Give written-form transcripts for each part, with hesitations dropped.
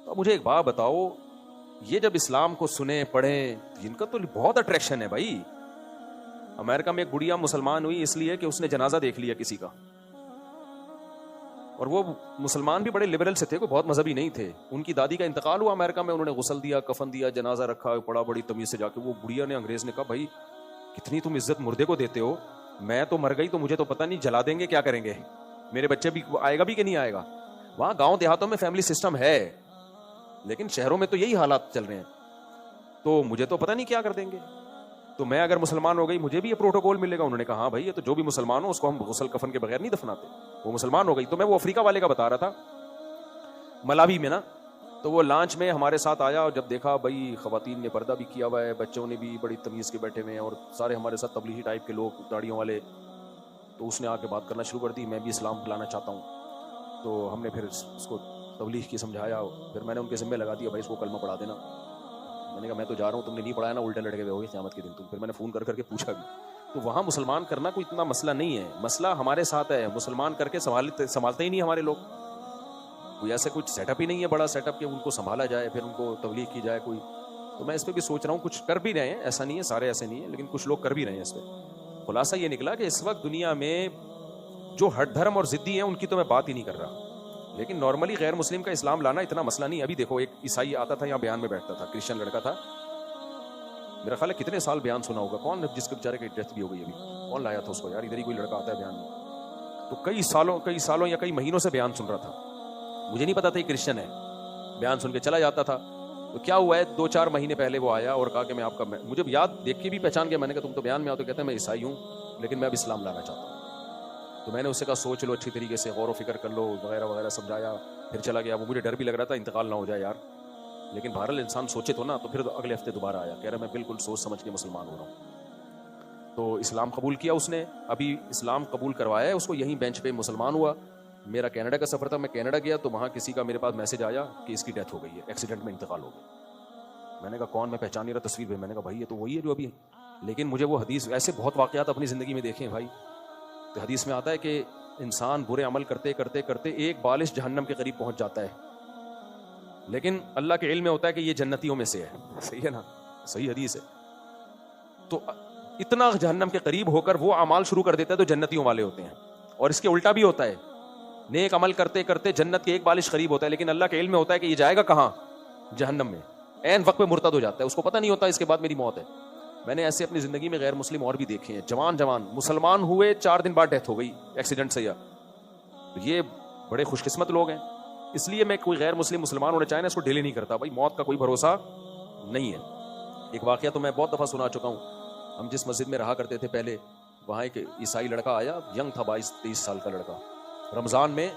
اب مجھے ایک بات بتاؤ، یہ جب اسلام کو سنیں پڑھیں، ان کا تو بہت اٹریکشن ہے بھائی. امریکہ میں ایک گڑیا مسلمان ہوئی اس لیے کہ اس نے جنازہ دیکھ لیا کسی کا، اور وہ مسلمان بھی بڑے لبرل سے تھے، کوئی بہت مذہبی نہیں تھے. ان کی دادی کا انتقال ہوا امریکہ میں، انہوں نے غسل دیا، کفن دیا، جنازہ رکھا، پڑا بڑی تمیز سے جا کے. وہ بڑھیا نے، انگریز نے کہا بھائی کتنی تم عزت مردے کو دیتے ہو، میں تو مر گئی تو مجھے تو پتہ نہیں جلا دیں گے کیا کریں گے، میرے بچے بھی آئے گا بھی کہ نہیں آئے گا. وہاں گاؤں دیہاتوں میں فیملی سسٹم ہے، لیکن شہروں میں تو یہی حالات چل رہے ہیں. تو مجھے تو پتہ نہیں کیا کر دیں گے، تو میں اگر مسلمان ہو گئی مجھے بھی یہ پروٹوکول ملے گا. انہوں نے کہا ہاں بھائی یہ تو جو بھی مسلمان ہو اس کو ہم غسل کفن کے بغیر نہیں دفناتے. وہ مسلمان ہو گئی. تو میں وہ افریقہ والے کا بتا رہا تھا، ملاوی میں نا. تو وہ لانچ میں ہمارے ساتھ آیا، اور جب دیکھا بھائی خواتین نے پردہ بھی کیا ہوا ہے، بچوں نے بھی بڑی تمیز کے بیٹھے ہوئے ہیں، اور سارے ہمارے ساتھ تبلیغی ٹائپ کے لوگ داڑیوں والے. تو اس نے آ کے بات کرنا شروع کر دی، میں بھی اسلام لانا چاہتا ہوں. تو ہم نے پھر اس کو تبلیغ کی سمجھایا. پھر میں نے ان کے ذمہ لگا دیا بھائی اس کو کلمہ پڑھا دینا. میں نے کہا میں تو جا رہا ہوں، تم نے نہیں پڑھایا نا الٹے لڑکے ہوئے ہوگے قیامت کے دن تم. پھر میں نے فون کر کے پوچھا بھی. تو وہاں مسلمان کرنا کوئی اتنا مسئلہ نہیں ہے، مسئلہ ہمارے ساتھ ہے. مسلمان کر کے سنبھالتے ہی نہیں ہمارے لوگ. کوئی ایسے کچھ سیٹ اپ ہی نہیں ہے بڑا سیٹ اپ کہ ان کو سنبھالا جائے پھر ان کو تبلیغ کی جائے کوئی. تو میں اس پہ بھی سوچ رہا ہوں، کچھ کر بھی رہے ہیں، ایسا نہیں ہے سارے ایسے نہیں ہیں، لیکن کچھ لوگ کر بھی رہے ہیں اس پہ. خلاصہ یہ نکلا کہ اس وقت دنیا میں جو ہٹ دھرم اور ضدی ہیں ان کی تو میں بات ہی نہیں کر رہا، لیکن نارملی غیر مسلم کا اسلام لانا اتنا مسئلہ نہیں. ابھی دیکھو ایک عیسائی آتا تھا یہاں بیان میں بیٹھتا تھا، کرسچن لڑکا تھا، میرا خیال ہے کتنے سال بیان سنا ہوگا. کون جس کے بیچارے کی ڈیتھ بھی ہو گئی ابھی، کون لایا تھا اس کو یار؟ ادھر ہی کوئی لڑکا آتا ہے بیان میں. تو کئی سالوں یا کئی مہینوں سے بیان سن رہا تھا. مجھے نہیں پتا تھا یہ کرسچن ہے، بیان سن کے چلا جاتا تھا. تو کیا ہوا ہے 2-4 مہینے پہلے وہ آیا اور کہا کہ میں آپ کا، مجھے یاد دیکھ کے بھی پہچان گیا. میں نے کہا تم تو بیان میں آؤ. تو کہتے ہیں میں عیسائی ہوں لیکن میں اب اسلام لانا چاہتا ہوں. تو میں نے اس سے کہا سوچ لو اچھی طریقے سے، غور و فکر کر لو وغیرہ وغیرہ سمجھایا. پھر چلا گیا. وہ مجھے ڈر بھی لگ رہا تھا انتقال نہ ہو جائے یار، لیکن بہرحال انسان سوچے تو نا. تو پھر اگلے ہفتے دوبارہ آیا، کہہ رہا میں بالکل سوچ سمجھ کے مسلمان ہو رہا ہوں. تو اسلام قبول کیا اس نے، ابھی اسلام قبول کروایا ہے اس کو، یہیں بینچ پہ مسلمان ہوا. میرا کینیڈا کا سفر تھا، میں کینیڈا گیا تو وہاں کسی کا میرے پاس میسج آیا کہ اس کی ڈیتھ ہو گئی ہے، ایکسیڈنٹ میں انتقال ہو گیا. میں نے کہا کون؟ میں پہچان نہیں رہا تصویر پہ. میں نے کہا بھائی یہ تو وہی ہے جو ابھی. لیکن مجھے وہ حدیث، ایسے بہت واقعات اپنی زندگی میں دیکھے ہیں بھائی. تو حدیث میں آتا ہے کہ انسان برے عمل کرتے کرتے کرتے ایک بالش جہنم کے قریب پہنچ جاتا ہے، لیکن اللہ کے علم میں ہوتا ہے کہ یہ جنتیوں میں سے ہے. صحیح ہے نا؟ صحیح حدیث ہے. تو اتنا جہنم کے قریب ہو کر وہ اعمال شروع کر دیتا ہے تو جنتیوں والے ہوتے ہیں. اور اس کے الٹا بھی ہوتا ہے، نیک عمل کرتے کرتے جنت کے ایک بالش قریب ہوتا ہے، لیکن اللہ کے علم میں ہوتا ہے کہ یہ جائے گا کہاں؟ جہنم میں. عین وقت پہ مرتد ہو جاتا ہے، اس کو پتہ نہیں ہوتا اس کے بعد میری موت ہے. میں نے ایسے اپنی زندگی میں غیر مسلم اور بھی دیکھے ہیں، جوان مسلمان ہوئے 4 دن بعد ڈیتھ ہو گئی ایکسیڈنٹ سے. یا یہ بڑے خوش قسمت لوگ ہیں. اس لیے میں کوئی غیر مسلم مسلمان ہونا چاہے نا اس کو ڈیلے نہیں کرتا بھائی، موت کا کوئی بھروسہ نہیں ہے. ایک واقعہ تو میں بہت دفعہ سنا چکا ہوں. ہم جس مسجد میں رہا کرتے تھے پہلے، وہاں ایک عیسائی لڑکا آیا، ینگ تھا، 22-23 سال کا لڑکا، رمضان میں.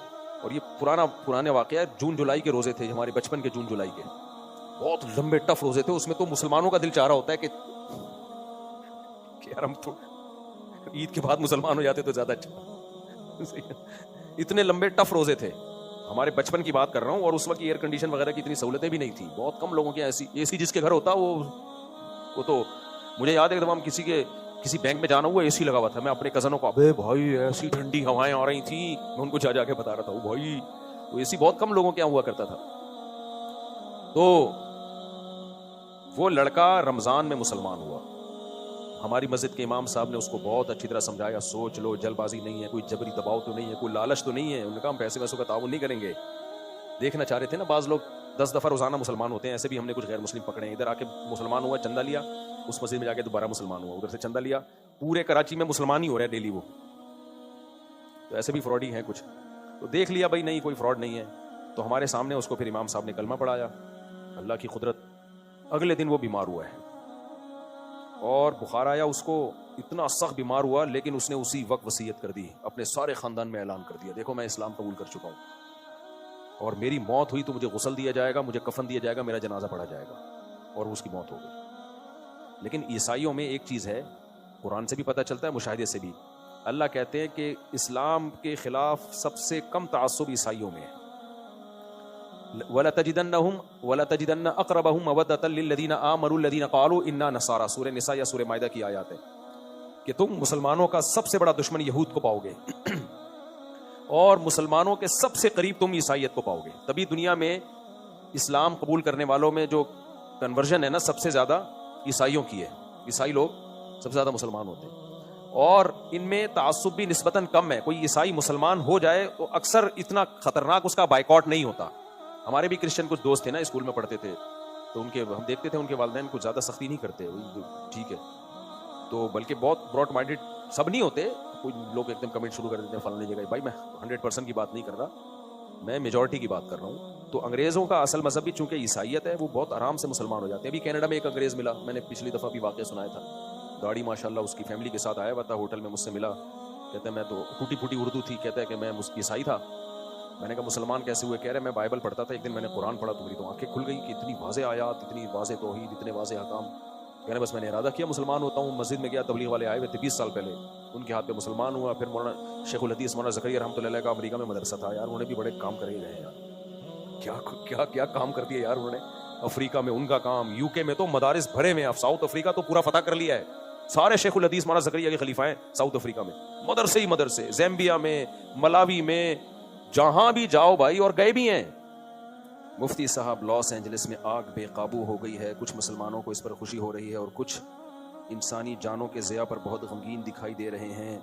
اور یہ پرانے واقعہ ہے، جون جولائی کے روزے تھے ہمارے بچپن کے، جون جولائی کے بہت لمبے ٹف روزے تھے. اس میں تو مسلمانوں کا دل چاہ رہا ہوتا ہے کہ یار ہم تو عید کے بعد مسلمان ہو جاتے تو زیادہ اچھا. اتنے لمبے ٹف روزے تھے ہمارے بچپن کی بات کر رہا ہوں. اور اس وقت ایئر کنڈیشن وغیرہ کی اتنی سہولتیں بھی نہیں تھی، بہت کم لوگوں کے ایسی اے سی جس کے گھر ہوتا وہ تو مجھے یاد ہے کہ ہم کسی بینک میں جانا ہوا اے سی لگا ہوا تھا. میں اپنے کزنوں کو ابے بھائی ایسی ٹھنڈی ہوائیں آ رہی تھیں، میں ان کو جا کے بتا رہا تھا بھائی تو اے سی بہت کم لوگوں کے یہاں ہوا کرتا تھا. تو وہ لڑکا رمضان میں مسلمان ہوا. ہماری مسجد کے امام صاحب نے اس کو بہت اچھی طرح سمجھایا، سوچ لو، جلد بازی نہیں ہے، کوئی جبری دباؤ تو نہیں ہے، کوئی لالچ تو نہیں ہے. انہوں نے کہا ہم پیسے ویسوں کا تعاون نہیں کریں گے. دیکھنا چاہ رہے تھے نا بعض لوگ 10 دفعہ روزانہ مسلمان ہوتے ہیں، ایسے بھی ہم نے کچھ غیر مسلم پکڑے ہیں. ادھر آ کے مسلمان ہوا، چندہ لیا، اس مسجد میں جا کے دوبارہ مسلمان ہوا، ادھر سے چندہ لیا. پورے کراچی میں مسلمان ہی ہو رہا ہے ڈیلی وہ. تو ایسے بھی فراڈ ہی ہیں کچھ. تو دیکھ لیا بھائی نہیں کوئی فراڈ نہیں ہے. تو ہمارے سامنے اس کو پھر امام صاحب نے کلمہ پڑھایا. اللہ کی قدرت، اگلے دن وہ بیمار ہوا ہے اور بخار آیا اس کو، اتنا سخت بیمار ہوا. لیکن اس نے اسی وقت وصیت کر دی، اپنے سارے خاندان میں اعلان کر دیا دیکھو میں اسلام قبول کر چکا ہوں، اور میری موت ہوئی تو مجھے غسل دیا جائے گا، مجھے کفن دیا جائے گا، میرا جنازہ پڑھا جائے گا. اور اس کی موت ہو گئی. لیکن عیسائیوں میں ایک چیز ہے، قرآن سے بھی پتہ چلتا ہے، مشاہدے سے بھی. اللہ کہتے ہیں کہ اسلام کے خلاف سب سے کم تعصب عیسائیوں میں ہے. وَلَتَجِدَنَّ أَقْرَبَهُم مَوَدَّةً لِّلَّذِينَ آمَنُوا الَّذِينَ قَالُوا إِنَّا نَصَارَىٰ. سورہ نساء یا سورہ مائدہ کی آیات ہے کہ تم مسلمانوں کا سب سے بڑا دشمن یہود کو پاؤ گے اور مسلمانوں کے سب سے قریب تم عیسائیت کو پاؤ گے. تبھی دنیا میں اسلام قبول کرنے والوں میں جو کنورژن ہے نا سب سے زیادہ عیسائیوں کی ہے. عیسائی لوگ سب سے زیادہ مسلمان ہوتے ہیں, اور ان میں تعصب بھی نسبتاً کم ہے. کوئی عیسائی مسلمان ہو جائے تو اکثر اتنا خطرناک اس کا بائیکاٹ نہیں ہوتا. ہمارے بھی کرسچن کچھ دوست تھے نا, اسکول میں پڑھتے تھے, تو ان کے ہم دیکھتے تھے ان کے والدین کچھ زیادہ سختی نہیں کرتے, ٹھیک ہے, تو بلکہ بہت براڈ مائنڈیڈ سب نہیں ہوتے. کوئی لوگ ایک دم کمنٹ شروع کر دیتے ہیں فلاں جگہ. بھائی میں 100% کی بات نہیں کر رہا, میں میجورٹی کی بات کر رہا ہوں. تو انگریزوں کا اصل مذہب بھی چونکہ عیسائیت ہے, وہ بہت آرام سے مسلمان ہو جاتے ہیں. ابھی کینیڈا میں ایک انگریز ملا, میں نے پچھلی دفعہ بھی واقعہ سنایا تھا, گاڑی ماشاءاللہ اس کی فیملی کے ساتھ آیا ہوا تھا, ہوٹل میں مجھ سے ملا, کہتے ہیں میں تو ٹوٹی پھوٹی اردو تھی, کہتا ہے کہ میں عیسائی تھا. میں نے کہا مسلمان کیسے ہوئے؟ کہہ رہے میں بائبل پڑھتا تھا, ایک دن میں نے قرآن پڑھا تو میری تو آنکھیں کھل گئی کہ اتنی واضح آیات, اتنی واضح توحید, اتنے واضح احکام. کہہ رہے بس میں نے ارادہ کیا مسلمان ہوتا ہوں. مسجد میں گیا, تبلیغ والے آئے ہوئے تھے 20 سال پہلے, ان کے ہاتھ پہ مسلمان ہوا. پھر مولانا شیخ الحدیث مولانا زکریا رحمۃ اللہ علیہ کا امریکہ میں مدرسہ تھا یار, انہوں نے بھی بڑے کام کرے گئے یار. کیا کیا کیا کام کر دیا یار انہوں نے. افریقہ میں ان کا کام, یو کے میں تو مدارس بھرے میں, ساؤتھ افریقہ تو پورا فتح کر لیا ہے. سارے شیخ الحدیث مولانا زکریا کے خلیفہ ہیں ساؤتھ افریقہ میں, مدرسے ہی مدرسے, زیمبیا میں, ملاوی میں, جہاں بھی جاؤ بھائی, اور گئے بھی ہیں. مفتی صاحب لاس اینجلس میں آگ بے قابو ہو گئی ہے, کچھ مسلمانوں کو اس پر خوشی ہو رہی ہے اور کچھ انسانی جانوں کے ضیاع پر بہت غمگین دکھائی دے رہے ہیں.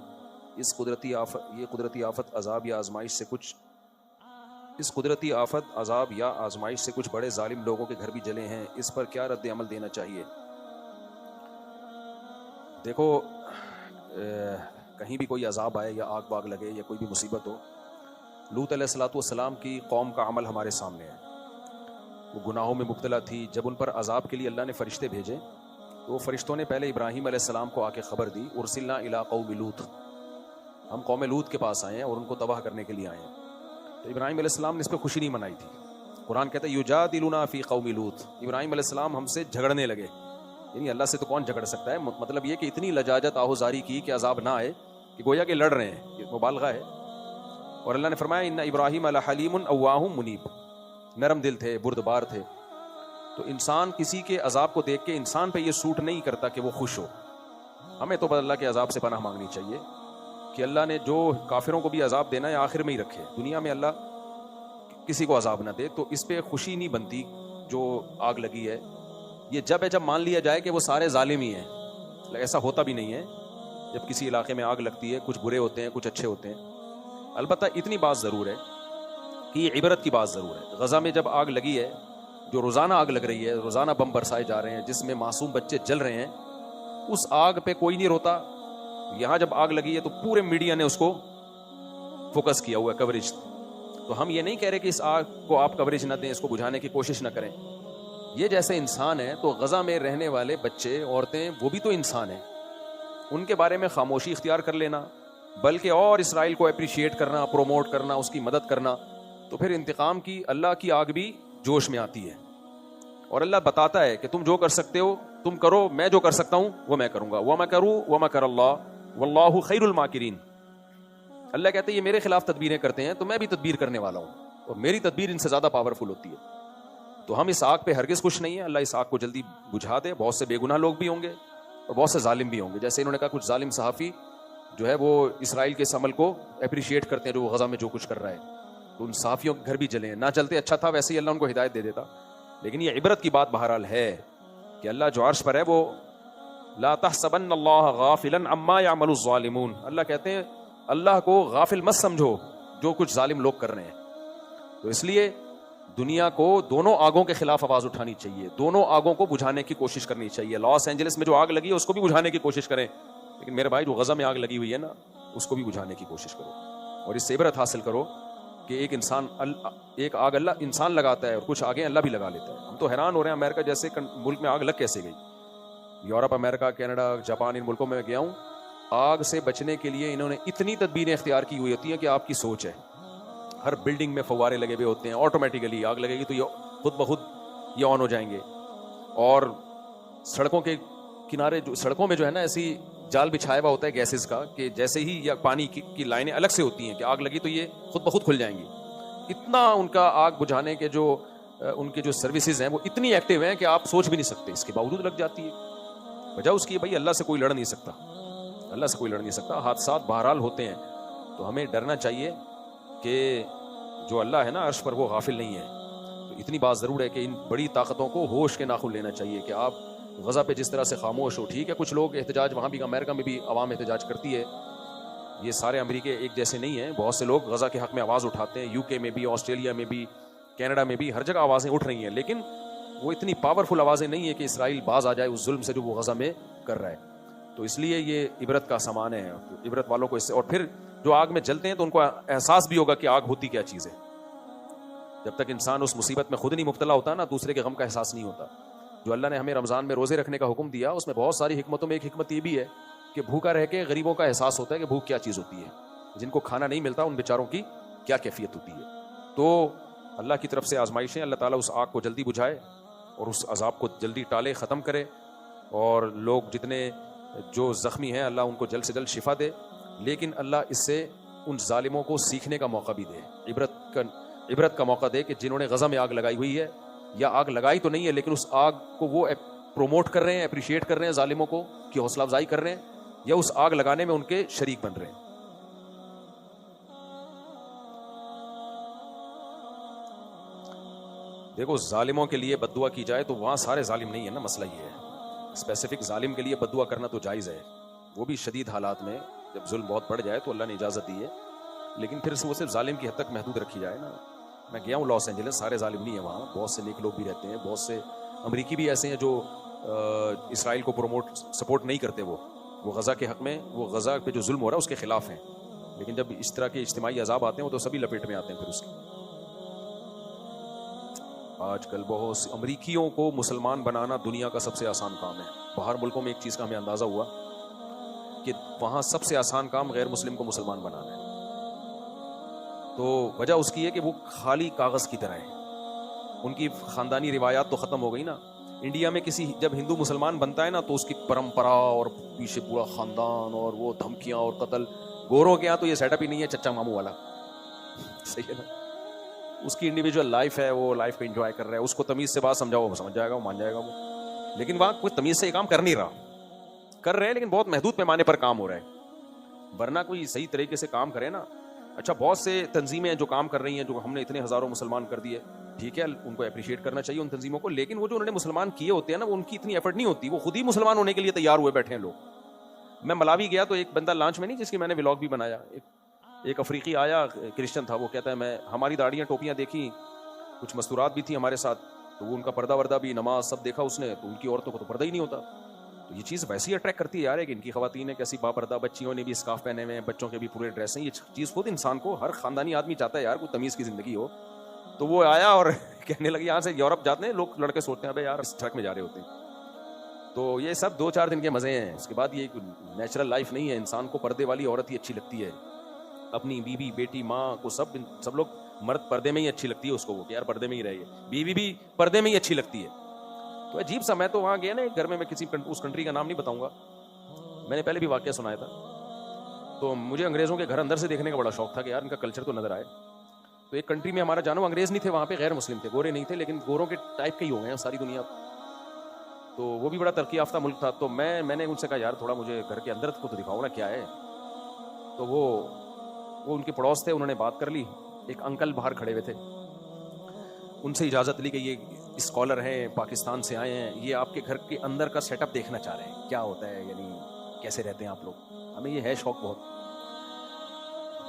اس قدرتی آفت عذاب یا آزمائش سے کچھ بڑے ظالم لوگوں کے گھر بھی جلے ہیں. اس پر کیا رد عمل دینا چاہیے؟ دیکھو کہیں بھی کوئی عذاب آئے یا آگ باغ لگے یا کوئی بھی مصیبت ہو, لوط علیہ الصلوۃ والسلام کی قوم کا عمل ہمارے سامنے ہے. وہ گناہوں میں مبتلا تھی. جب ان پر عذاب کے لیے اللہ نے فرشتے بھیجے تو وہ فرشتوں نے پہلے ابراہیم علیہ السلام کو آ کے خبر دی, ارسلنا الی قوم لوط, ہم قوم لوط کے پاس آئے ہیں اور ان کو تباہ کرنے کے لیے آئے ہیں. تو ابراہیم علیہ السلام نے اس پہ خوشی نہیں منائی تھی. قرآن کہتا ہے یجادلنا فی قوم لوط, ابراہیم علیہ السلام ہم سے جھگڑنے لگے. یعنی اللہ سے تو کون جھگڑ سکتا ہے, مطلب یہ کہ اتنی لجاجت آہوزاری کی کہ عذاب نہ آئے, کہ گویا کہ لڑ رہے ہیں, یہ مبالغہ ہے. اور اللہ نے فرمایا ان ابراہیم لحلیم اواہ منیب, نرم دل تھے, بردبار تھے. تو انسان کسی کے عذاب کو دیکھ کے انسان پہ یہ سوٹ نہیں کرتا کہ وہ خوش ہو. ہمیں تو بس اللہ کے عذاب سے پناہ مانگنی چاہیے کہ اللہ نے جو کافروں کو بھی عذاب دینا ہے آخر میں ہی رکھے, دنیا میں اللہ کسی کو عذاب نہ دے. تو اس پہ خوشی نہیں بنتی جو آگ لگی ہے. یہ جب مان لیا جائے کہ وہ سارے ظالم ہی ہیں. ایسا ہوتا بھی نہیں ہے. جب کسی علاقے میں آگ لگتی ہے کچھ برے ہوتے ہیں کچھ اچھے ہوتے ہیں. البتہ اتنی بات ضرور ہے کہ یہ عبرت کی بات ضرور ہے. غزہ میں جب آگ لگی ہے, جو روزانہ آگ لگ رہی ہے, روزانہ بم برسائے جا رہے ہیں جس میں معصوم بچے جل رہے ہیں, اس آگ پہ کوئی نہیں روتا. یہاں جب آگ لگی ہے تو پورے میڈیا نے اس کو فوکس کیا ہوا ہے, کوریج. تو ہم یہ نہیں کہہ رہے کہ اس آگ کو آپ کوریج نہ دیں, اس کو بجھانے کی کوشش نہ کریں. یہ جیسے انسان ہے تو غزہ میں رہنے والے بچے, عورتیں, وہ بھی تو انسان ہیں. ان کے بارے میں خاموشی اختیار کر لینا, بلکہ اور اسرائیل کو اپریشیٹ کرنا, پروموٹ کرنا, اس کی مدد کرنا, تو پھر انتقام کی اللہ کی آگ بھی جوش میں آتی ہے. اور اللہ بتاتا ہے کہ تم جو کر سکتے ہو تم کرو, میں جو کر سکتا ہوں وہ میں کروں گا. وَمَكَرُوا وَمَكَرَ اللَّهُ وَاللَّهُ خَيْرُ الْمَاكِرِينَ. اللہ کہتے ہیں یہ میرے خلاف تدبیریں کرتے ہیں تو میں بھی تدبیر کرنے والا ہوں, اور میری تدبیر ان سے زیادہ پاورفل ہوتی ہے. تو ہم اس آگ پہ ہرگز خوش نہیں ہیں. اللہ اس آگ کو جلدی بجھا دے. بہت سے بے گناہ لوگ بھی ہوں گے اور بہت سے ظالم بھی ہوں گے. جیسے انہوں نے کہا کچھ ظالم صحافی جو ہے وہ اسرائیل کے اس عمل کو اپریشیٹ کرتے ہیں جو غزہ میں جو کچھ کر رہا ہے, تو ان صحافیوں کے گھر بھی جلے ہیں. نہ چلتے اچھا تھا, ویسے ہی اللہ ان کو ہدایت دے دیتا. لیکن یہ عبرت کی بات بہرحال ہے کہ اللہ جو عرش پر ہے وہ لا تحسبن اللہ غافلا عما يعمل الظالمون. اللہ کہتے ہیں اللہ کو غافل مت سمجھو جو کچھ ظالم لوگ کر رہے ہیں. تو اس لیے دنیا کو دونوں آگوں کے خلاف آواز اٹھانی چاہیے, دونوں آگوں کو بجھانے کی کوشش کرنی چاہیے. لاس اینجلس میں جو آگ لگی ہے اس کو بھی بجھانے کی کوشش کریں, لیکن میرے بھائی جو غزہ میں آگ لگی ہوئی ہے نا اس کو بھی بجھانے کی کوشش کرو, اور اس سے عبرت حاصل کرو کہ ایک آگ اللہ انسان لگاتا ہے اور کچھ آگے اللہ بھی لگا لیتا ہے. ہم تو حیران ہو رہے ہیں امریکہ جیسے ملک میں آگ لگ کیسے گئی. یورپ, امریکہ, کینیڈا, جاپان, ان ملکوں میں گیا ہوں, آگ سے بچنے کے لیے انہوں نے اتنی تدبیریں اختیار کی ہوئی ہوتی ہیں کہ آپ کی سوچ ہے. ہر بلڈنگ میں فوارے لگے ہوئے ہوتے ہیں, آٹومیٹیکلی آگ لگے گی تو یہ خود بخود یہ آن ہو جائیں گے. اور سڑکوں کے کنارے جو سڑکوں میں جو ہے نا ایسی جال بچھایا ہوا ہوتا ہے گیسز کا کہ جیسے ہی یا پانی کی لائنیں الگ سے ہوتی ہیں کہ آگ لگی تو یہ خود بخود کھل جائیں گی. اتنا ان کا آگ بجھانے کے جو ان کے جو سروسز ہیں وہ اتنی ایکٹیو ہیں کہ آپ سوچ بھی نہیں سکتے. اس کے باوجود لگ جاتی ہے. وجہ اس کی بھائی اللہ سے کوئی لڑ نہیں سکتا, اللہ سے کوئی لڑ نہیں سکتا. حادثات بہرحال ہوتے ہیں تو ہمیں ڈرنا چاہیے کہ جو اللہ ہے نا عرش پر وہ غافل نہیں ہے. تو اتنی بات ضرور ہے کہ ان بڑی طاقتوں کو ہوش کے ناخن لینا چاہیے کہ آپ غزہ پہ جس طرح سے خاموش ہو. ٹھیک ہے کچھ لوگ احتجاج وہاں بھی, امریکہ میں بھی عوام احتجاج کرتی ہے, یہ سارے امریکہ ایک جیسے نہیں ہیں, بہت سے لوگ غزہ کے حق میں آواز اٹھاتے ہیں, یو کے میں بھی, آسٹریلیا میں بھی, کینیڈا میں بھی, ہر جگہ آوازیں اٹھ رہی ہیں, لیکن وہ اتنی پاورفل آوازیں نہیں ہیں کہ اسرائیل باز آ جائے اس ظلم سے جو وہ غزہ میں کر رہا ہے. تو اس لیے یہ عبرت کا سامان ہے, عبرت والوں کو اس سے, اور پھر جو آگ میں جلتے ہیں تو ان کو احساس بھی ہوگا کہ آگ ہوتی کیا چیز ہے. جب تک انسان اس مصیبت میں خود نہیں مبتلا ہوتا نا, دوسرے کے غم کا احساس نہیں ہوتا. جو اللہ نے ہمیں رمضان میں روزے رکھنے کا حکم دیا, اس میں بہت ساری حکمتوں میں ایک حکمت یہ بھی ہے کہ بھوکا رہ کے غریبوں کا احساس ہوتا ہے کہ بھوک کیا چیز ہوتی ہے. جن کو کھانا نہیں ملتا ان بیچاروں کی کیا کیفیت ہوتی ہے. تو اللہ کی طرف سے آزمائشیں, اللہ تعالیٰ اس آگ کو جلدی بجھائے اور اس عذاب کو جلدی ٹالے, ختم کرے, اور لوگ جتنے جو زخمی ہیں اللہ ان کو جلد سے جلد شفا دے. لیکن اللہ اس سے ان ظالموں کو سیکھنے کا موقع بھی دے, عبرت کا موقع دے کہ جنہوں نے غزہ میں آگ لگائی ہوئی ہے, یا آگ لگائی تو نہیں ہے لیکن اس آگ کو وہ پروموٹ کر رہے ہیں, اپریشیٹ کر رہے ہیں, ظالموں کو کی حوصلہ افزائی کر رہے ہیں, یا اس آگ لگانے میں ان کے شریک بن رہے ہیں. دیکھو ظالموں کے لیے بد دعا کی جائے تو وہاں سارے ظالم نہیں ہے نا, مسئلہ یہ ہے. اسپیسیفک ظالم کے لیے بد دعا کرنا تو جائز ہے, وہ بھی شدید حالات میں, جب ظلم بہت بڑھ جائے تو اللہ نے اجازت دی ہے, لیکن پھر وہ صرف ظالم کی حد تک محدود رکھی جائے نا. میں گیا ہوں لاس اینجلس, سارے ظالم نہیں ہیں وہاں, بہت سے نیک لوگ بھی رہتے ہیں, بہت سے امریکی بھی ایسے ہیں جو اسرائیل کو سپورٹ نہیں کرتے, وہ غزہ کے حق میں, وہ غزہ پہ جو ظلم ہو رہا ہے اس کے خلاف ہیں, لیکن جب اس طرح کے اجتماعی عذاب آتے ہیں وہ تو سبھی لپیٹ میں آتے ہیں پھر اس کے. آج کل بہت سے امریکیوں کو مسلمان بنانا دنیا کا سب سے آسان کام ہے. باہر ملکوں میں ایک چیز کا ہمیں اندازہ ہوا کہ وہاں سب سے آسان کام غیر مسلم کو مسلمان بنانا ہے. تو وجہ اس کی ہے کہ وہ خالی کاغذ کی طرح ہے, ان کی خاندانی روایات تو ختم ہو گئی نا. انڈیا میں کسی جب ہندو مسلمان بنتا ہے نا تو اس کی پرمپرا اور پیچھے پورا خاندان اور وہ دھمکیاں اور قتل. گوروں کے یہاں تو یہ سیٹ اپ ہی نہیں ہے, چچا ماموں والا, صحیح ہے نا. اس کی انڈیویجول لائف ہے, وہ لائف کو انجوائے کر رہا ہے, اس کو تمیز سے بات سمجھاؤ وہ سمجھ جائے گا, وہ مان جائے گا وہ. لیکن وہاں کوئی تمیز سے یہ کام کر نہیں رہا, کر رہے ہیں لیکن بہت محدود پیمانے پر کام ہو رہا ہے, ورنہ کوئی صحیح طریقے سے کام کرے نا. اچھا بہت سے تنظیمیں جو کام کر رہی ہیں, جو ہم نے اتنے ہزاروں مسلمان کر دیے, ٹھیک ہے ان کو اپریشیٹ کرنا چاہیے ان تنظیموں کو, لیکن وہ جو انہوں نے مسلمان کیے ہوتے ہیں نا, وہ ان کی اتنی ایفرٹ نہیں ہوتی, وہ خود ہی مسلمان ہونے کے لیے تیار ہوئے بیٹھے ہیں لوگ. میں ملاوی گیا تو ایک بندہ لانچ میں نہیں, جس کی میں نے ولاگ بھی بنایا, ایک افریقی آیا, کرسچن تھا, وہ کہتا ہے میں ہماری داڑیاں ٹوپیاں دیکھی, کچھ مستورات بھی تھی ہمارے ساتھ, تو وہ ان کا پردہ وردہ بھی, نماز سب دیکھا اس نے, تو ان کی عورتوں کو تو پردہ ہی نہیں ہوتا. تو یہ چیز ویسے ہی اٹریکٹ کرتی ہے یار, کہ ان کی خواتین کیسی باپردہ, بچیوں نے بھی اسکارف پہنے ہوئے ہیں, بچوں کے بھی پورے ڈریس ہیں. یہ چیز خود انسان کو, ہر خاندانی آدمی چاہتا ہے یار کوئی تمیز کی زندگی ہو. تو وہ آیا اور کہنے لگے, یہاں سے یورپ جاتے ہیں لوگ, لڑکے سوچتے ہیں ابے یار اس ٹرک میں جا رہے ہوتے ہیں. تو یہ سب 2-4 دن کے مزے ہیں, اس کے بعد یہ نیچرل لائف نہیں ہے. انسان کو پردے والی عورت ہی اچھی لگتی ہے, اپنی بیوی بیٹی ماں کو سب لوگ, مرد پردے میں ہی اچھی لگتی ہے اس کو, وہ کہ یار پردے میں ہی رہے, بیوی بھی پردے میں ہی اچھی لگتی ہے. تو عجیب سا, میں تو وہاں گیا نا ایک گھر میں کسی اس کنٹری کا نام نہیں بتاؤں گا, میں نے پہلے بھی واقعہ سنایا تھا. تو مجھے انگریزوں کے گھر اندر سے دیکھنے کا بڑا شوق تھا کہ یار ان کا کلچر تو نظر آئے. تو ایک کنٹری میں ہمارا جانو انگریز نہیں تھے, وہاں پہ غیر مسلم تھے, گورے نہیں تھے, لیکن گوروں کے ٹائپ کے ہی ہو گئے ہیں ساری دنیا. تو وہ بھی بڑا ترقی یافتہ ملک تھا. تو میں نے ان سے کہا یار تھوڑا مجھے گھر کے اندر کو تو دکھاؤ نا کیا ہے. تو وہ ان کے پڑوس تھے, انہوں نے بات کر لی. ایک انکل باہر کھڑے ہوئے تھے, ان سے اجازت لی کہ یہ اسکالر ہیں, پاکستان سے آئے ہیں, یہ آپ کے گھر کے اندر کا سیٹ اپ دیکھنا چاہ رہے ہیں, کیا ہوتا ہے, یعنی کیسے رہتے ہیں آپ لوگ, ہمیں یہ ہے شوق بہت.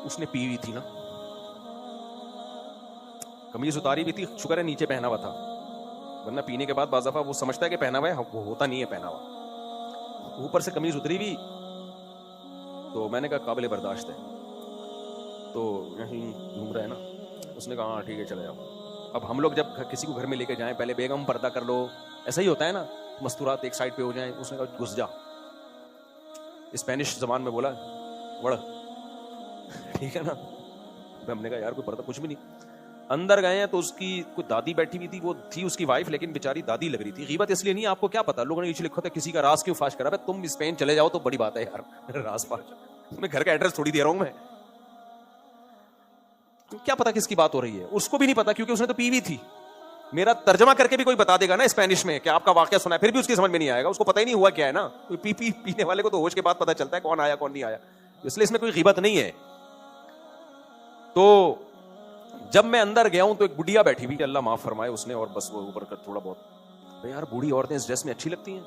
اس نے پی ہوئی تھی نا, قمیض اتاری بھی تھی, شکر ہے نیچے پہنا ہوا تھا, ورنہ پینے کے بعد بعض دفعہ وہ سمجھتا ہے کہ پہنا ہوا ہے, وہ ہوتا نہیں ہے پہنا ہوا, اوپر سے قمیض اتری بھی. تو میں نے کہا قابل برداشت ہے, تو یہیں گھوم رہا ہے نا. اس نے کہا ہاں ٹھیک ہے چلے جاؤ. اب ہم لوگ جب کسی کو گھر میں لے کے جائیں, پہلے بیگم پردہ کر لو, ایسا ہی ہوتا ہے نا, مستورات ایک سائڈ پہ ہو جائیں. اس نے کہا گھس جا, اسپینش زبان میں بولا وڑ, ٹھیک ہے نا. ہم نے کہا یار کوئی پردہ کچھ بھی نہیں. اندر گئے ہیں تو اس کی کوئی دادی بیٹھی ہوئی تھی, وہ تھی اس کی وائف, لیکن بیچاری دادی لگ رہی تھی. غیبت اس لیے نہیں, آپ کو کیا پتا, لوگوں نے نیچے لکھا تھا کسی کا راز کیوں فاش کرا. تم اسپین چلے جاؤ تو بڑی بات ہے یار, راز فاش, میں گھر کا ایڈریس تھوڑی دے رہا ہوں میں, کیا پتا کس کی بات ہو رہی ہے. اس کو بھی نہیں پتا کیونکہ اس نے تو پی ہوئی تھی. میرا ترجمہ کر کے بھی کوئی بتا دے گا نا اسپینش میں کہ آپ کا واقعہ سنا ہے, پھر بھی اس کی سمجھ میں نہیں آئے گا, اس کو پتہ ہی نہیں ہوا کیا ہے نا. پینے والے کو تو ہوش کے بعد پتا چلتا ہے کون آیا کون نہیں آیا, اس لیے اس میں کوئی غیبت نہیں ہے. تو جب میں اندر گیا ہوں تو ایک بڑھیا بیٹھی ہوئی, اللہ معاف فرمائے اس نے, اور بس وہ اوپر کر تھوڑا بہت, بھائی یار بوڑھی عورتیں اس ڈریس میں اچھی لگتی ہیں,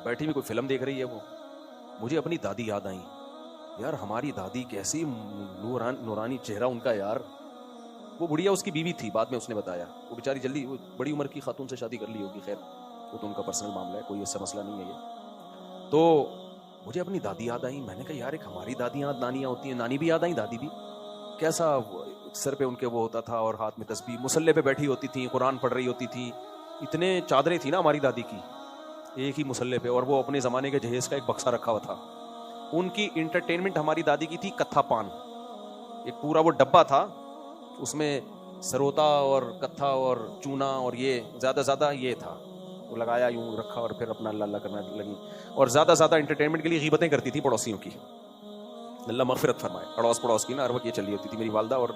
بیٹھی ہوئی کوئی فلم دیکھ رہی ہے وہ. مجھے اپنی دادی یاد آئی, یار ہماری دادی کیسی نورانی چہرہ ان کا یار. وہ بڑھیا اس کی بیوی تھی, بعد میں اس نے بتایا, وہ بیچاری جلدی بڑی عمر کی خاتون سے شادی کر لی ہوگی, خیر وہ تو ان کا پرسنل معاملہ ہے, کوئی ایسا مسئلہ نہیں ہے یہ. تو مجھے اپنی دادی یاد آئی, میں نے کہا یار ایک ہماری دادیاں نانیاں ہوتی ہیں, نانی بھی یاد آئیں, دادی بھی, کیسا سر پہ ان کے وہ ہوتا تھا اور ہاتھ میں تسبیح, مصلے پہ بیٹھی ہوتی تھی, قرآن پڑھ رہی ہوتی تھی, اتنے چادریں تھی نا ہماری دادی کی ایک ہی مصلے پہ, اور وہ اپنے زمانے کے جہیز کا ایک بکسا رکھا ہوا تھا. ان کی انٹرٹینمنٹ ہماری دادی کی تھی کتھا پان, ایک پورا وہ ڈبہ تھا, اس میں سروتا اور کتھا اور چونا اور یہ زیادہ یہ تھا, وہ لگایا یوں رکھا اور پھر اپنا اللہ اللہ کرنا لگی, اور زیادہ انٹرٹینمنٹ کے لیے غیبتیں کرتی تھی پڑوسیوں کی, اللہ مغفرت فرمائے. پڑوس کی نا ہر وقت یہ چلی ہوتی تھی, میری والدہ اور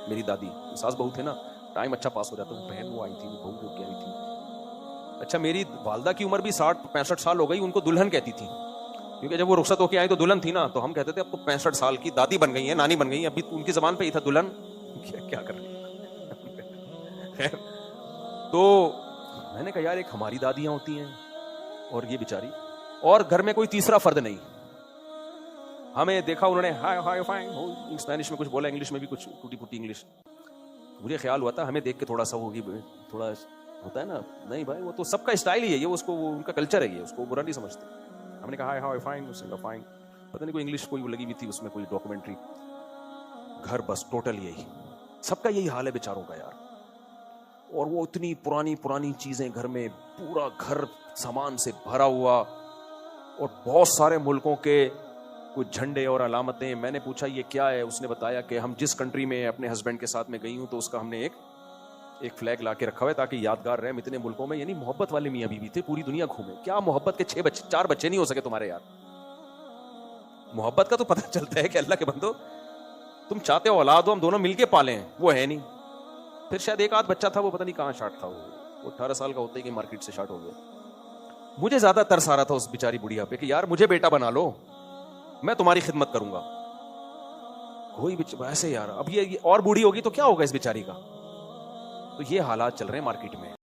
میری دادی, ساس بہو تھے نا, ٹائم اچھا پاس ہو جاتا. بہن وہ آئی تھی, وہ بہو ہو کے آئی تھی. اچھا میری والدہ کی عمر بھی 60-65 سال ہو گئی, ان کو دلہن کہتی تھی, کیونکہ جب وہ رخصت ہو کے آئی تو دلہن تھی نا, تو ہم کہتے تھے اب تو 65 سال کی دادی بن گئی ہیں, نانی بن گئی ہیں, ابھی ان کی زبان پہ ہی تھا دلہن, کیا کر رہی. تو میں نے کہا یار ایک ہماری دادیاں ہوتی ہیں اور یہ بیچاری, اور گھر میں کوئی تیسرا فرد نہیں. ہمیں دیکھا انہوں نے ہائی فائن اسپینش میں کچھ بولا, انگلش میں بھی کچھ ٹوٹی پھوٹی انگلش. مجھے خیال ہوا تھا ہمیں دیکھ کے تھوڑا سا ہوگی, تھوڑا ہوتا ہے نا, نہیں بھائی وہ تو سب کا اسٹائل ہی ہے یہ, اس کو ان کا کلچر ہے یہ, اس کو برا نہیں سمجھتے. ہم نے کہا ہائی فائن, اس نے کہا فائن, پتہ نہیں کوئی انگلش کوئی لگی ہوئی تھی اس میں, کوئی ڈاکومنٹری. گھر بس ٹوٹل یہی, سب کا یہی حال ہے بیچاروں کا یار. اور وہ اتنی پرانی چیزیں گھر میں, پورا گھر سامان سے بھرا ہوا, اور بہت سارے ملکوں کے کچھ جھنڈے اور علامتیں. میں نے پوچھا یہ کیا ہے, اس نے بتایا کہ ہم جس کنٹری میں اپنے ہسبینڈ کے ساتھ میں گئی ہوں تو اس کا ہم نے ایک فلیگ لا کے رکھا ہوا ہے تاکہ یادگار رہے. ہم اتنے ملکوں میں, یعنی محبت والے میاں بیوی تھے, پوری دنیا گھومے. کیا محبت کے 4 بچے نہیں ہو سکے تمہارے یار. محبت کا تو پتہ چلتا ہے کہ اللہ کے بندو تم چاہتے ہو اولاد ہو, ہم دونوں مل کے پالیں, وہ ہے نہیں. پھر شاید ایک آدھ بچہ تھا, وہ پتہ نہیں کہاں شارٹ تھا, وہ 18 سال کا ہوتے ہی کہ مارکیٹ سے شارٹ ہو گیا. مجھے زیادہ ترس آ رہا تھا اس بیچاری بڑھیا پہ کہ یار مجھے بیٹا بنا لو, میں تمہاری خدمت کروں گا. کوئی ایسے یار, اب یہ اور بوڑھی ہوگی تو کیا ہوگا اس بیچاری کا. تو یہ حالات چل رہے ہیں مارکیٹ میں.